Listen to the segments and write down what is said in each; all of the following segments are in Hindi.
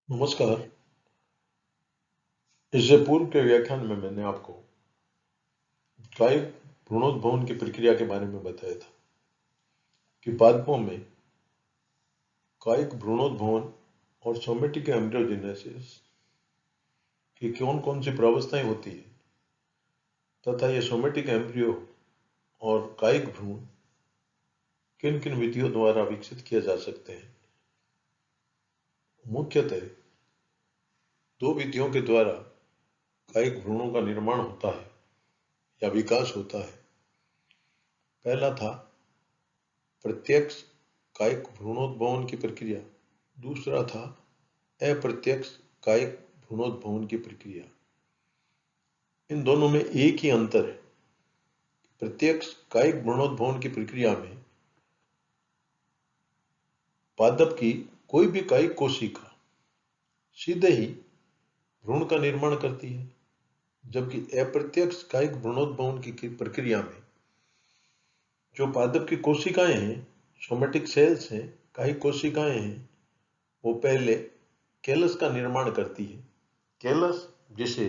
नमस्कार। इससे पूर्व के व्याख्यान में मैंने आपको कायिक भ्रूणोद्भवन की प्रक्रिया के बारे में बताया था कि पादपों में कायिक भ्रूणोद्भवन और सोमेटिक एम्ब्रियोजेनेसिस की कौन कौन सी प्रावस्थाएं होती है तथा ये सोमेटिक एम्ब्रियो और कायिक भ्रूण किन किन विधियों द्वारा विकसित किए जा सकते हैं। मुख्यतः दो विधियों के द्वारा कायिक भ्रूणों का निर्माण होता है या विकास होता है। पहला था प्रत्यक्ष कायिक भ्रूणोद्भवन की प्रक्रिया, दूसरा था अप्रत्यक्ष कायिक भ्रूणोद्भवन की प्रक्रिया। इन दोनों में एक ही अंतर है। प्रत्यक्ष कायिक भ्रूणोद्भवन की प्रक्रिया में पादप की कोई भी कायिक कोशिका सीधे ही भ्रूण का निर्माण करती है, जबकि अप्रत्यक्ष कायिक भ्रूणोद्भवन की प्रक्रिया में जो पादप की कोशिकाएं हैं, सोमेटिक सेल्स हैं, कायिक कोशिकाएं हैं, वो पहले कैलस का निर्माण करती है। कैलस जिसे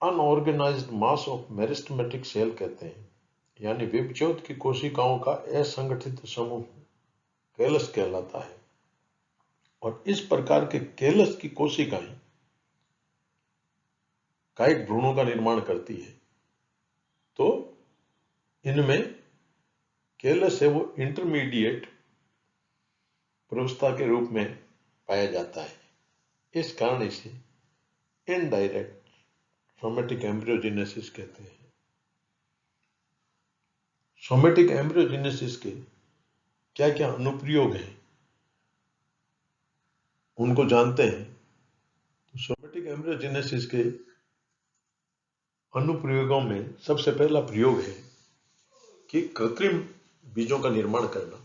unorganised mass of meristematic cell कहते हैं, यानी विभज्योत की कोशिकाओं का असंगठित समूह कैलस कहलाता है। और इस प्रकार के कैलस की कोशिकाएं कायिक भ्रूणों का निर्माण करती है। तो इनमें कैलस है वो इंटरमीडिएट प्रावस्था के रूप में पाया जाता है। इस कारण इसे इनडायरेक्ट सोमेटिक एम्ब्रियोजेनेसिस कहते हैं। सोमेटिक एम्ब्रियोजेनेसिस के क्या क्या अनुप्रयोग हैं उनको जानते हैं। तो सोमेटिक एम्ब्रियोजेनेसिस के अनुप्रयोगों में सबसे पहला प्रयोग है कि कृत्रिम बीजों का निर्माण करना,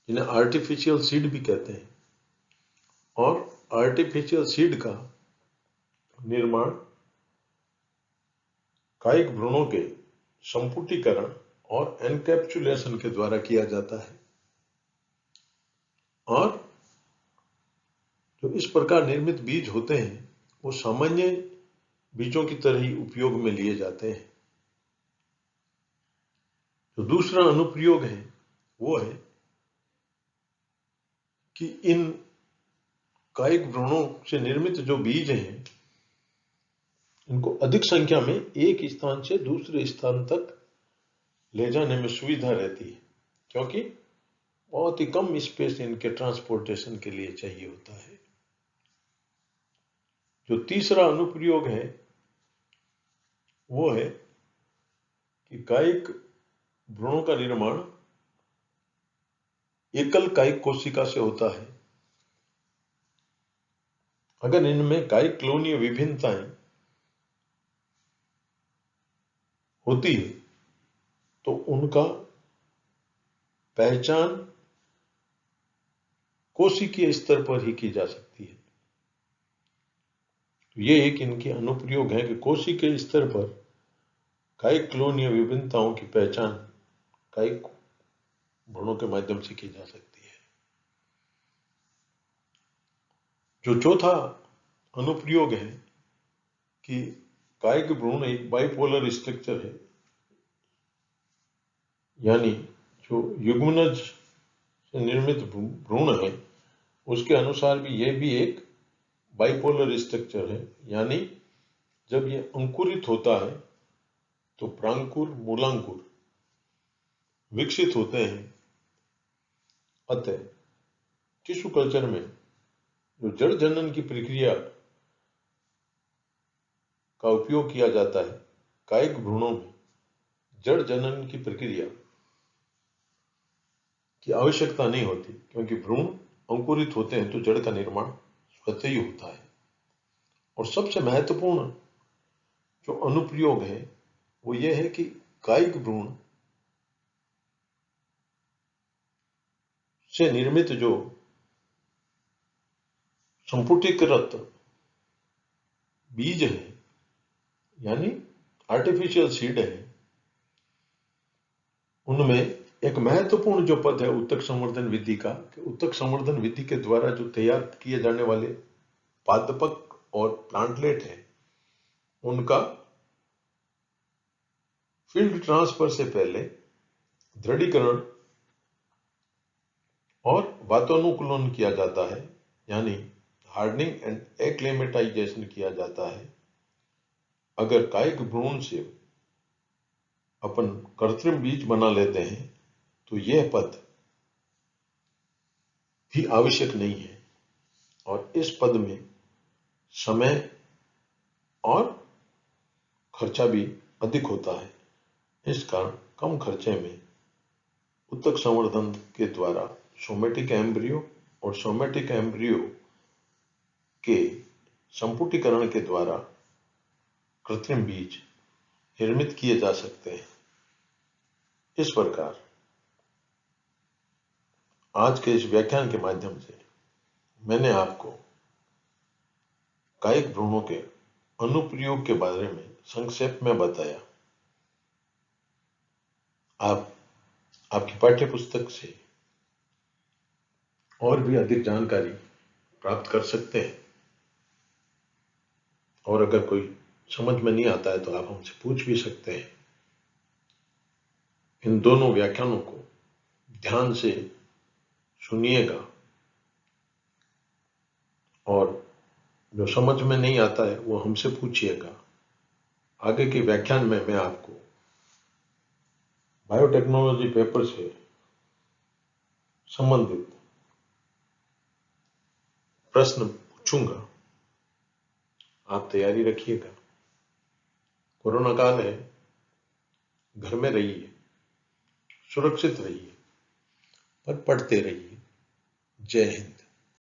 जिन्हें आर्टिफिशियल सीड भी कहते हैं। और आर्टिफिशियल सीड का निर्माण कायिक भ्रूणों के संपुटीकरण और एनकैप्सुलेशन के द्वारा किया जाता है। और जो इस प्रकार निर्मित बीज होते हैं वो सामान्य बीजों की तरह ही उपयोग में लिए जाते हैं। जो दूसरा अनुप्रयोग है वो है कि इन कायिक भ्रूणों से निर्मित जो बीज हैं, इनको अधिक संख्या में एक स्थान से दूसरे स्थान तक ले जाने में सुविधा रहती है, क्योंकि बहुत ही कम स्पेस इनके ट्रांसपोर्टेशन के लिए चाहिए होता है। जो तीसरा अनुप्रयोग है वो है कि कायिक भ्रूणों का निर्माण एकल कायिक कोशिका से होता है। अगर इनमें कायिक क्लोनीय विभिन्नताएं होती है तो उनका पहचान कोशिकीय स्तर पर ही की जा सकती है। तो ये एक इनके अनुप्रयोग है कि कोशिकीय स्तर पर कायिक क्लोनीय विभिन्नताओं की पहचान कायिक भ्रूणों के माध्यम से की जा सकती है। जो चौथा अनुप्रयोग है कि कायिक भ्रूण एक बाइपोलर स्ट्रक्चर है, यानी जो युग्मनज से निर्मित भ्रूण है उसके अनुसार भी यह भी एक बाइपोलर स्ट्रक्चर है। यानी जब यह अंकुरित होता है तो प्रांकुर मूलांकुर विकसित होते हैं। अतः टिश्यू कल्चर में जो जड़ जनन की प्रक्रिया का उपयोग किया जाता है, कायिक भ्रूणों में जड़ जनन की प्रक्रिया की आवश्यकता नहीं होती, क्योंकि भ्रूण अंकुरित होते हैं तो जड़ का निर्माण स्वतः ही होता है। और सबसे महत्वपूर्ण जो अनुप्रयोग है वो ये है कि कायिक भ्रूण से निर्मित जो संपुटीकृत बीज है, यानी आर्टिफिशियल सीड है, उनमें एक महत्वपूर्ण जो पद है उत्तक संवर्धन विधि का, कि उत्तक संवर्धन विधि के द्वारा जो तैयार किए जाने वाले पादपक और प्लांटलेट हैं, उनका फील्ड ट्रांसफर से पहले दृढ़ीकरण और वातानुकूलन किया जाता है, यानी हार्डनिंग एंड एक्लेमेटाइजेशन किया जाता है। अगर कायिक भ्रूण से अपन कृत्रिम बीज बना लेते हैं तो यह पद भी आवश्यक नहीं है, और इस पद में समय और खर्चा भी अधिक होता है। इस कारण कम खर्चे में उत्तक संवर्धन के द्वारा सोमेटिक एम्ब्रियो और सोमेटिक एम्ब्रियो के संपुटीकरण के द्वारा कृत्रिम बीज निर्मित किए जा सकते हैं। इस प्रकार आज के इस व्याख्यान के माध्यम से मैंने आपको कायिक भ्रूणों के अनुप्रयोग के बारे में संक्षेप में बताया। आप आपकी पाठ्य पुस्तक से और भी अधिक जानकारी प्राप्त कर सकते हैं, और अगर कोई समझ में नहीं आता है तो आप हमसे पूछ भी सकते हैं। इन दोनों व्याख्यानों को ध्यान से सुनिएगा, और जो समझ में नहीं आता है वो हमसे पूछिएगा। आगे के व्याख्यान में मैं आपको बायोटेक्नोलॉजी पेपर से संबंधित प्रश्न पूछूंगा। आप तैयारी रखिएगा। कोरोना काल है, घर में रहिए, सुरक्षित रहिए, पर पढ़ते रहिए। जय हिंद।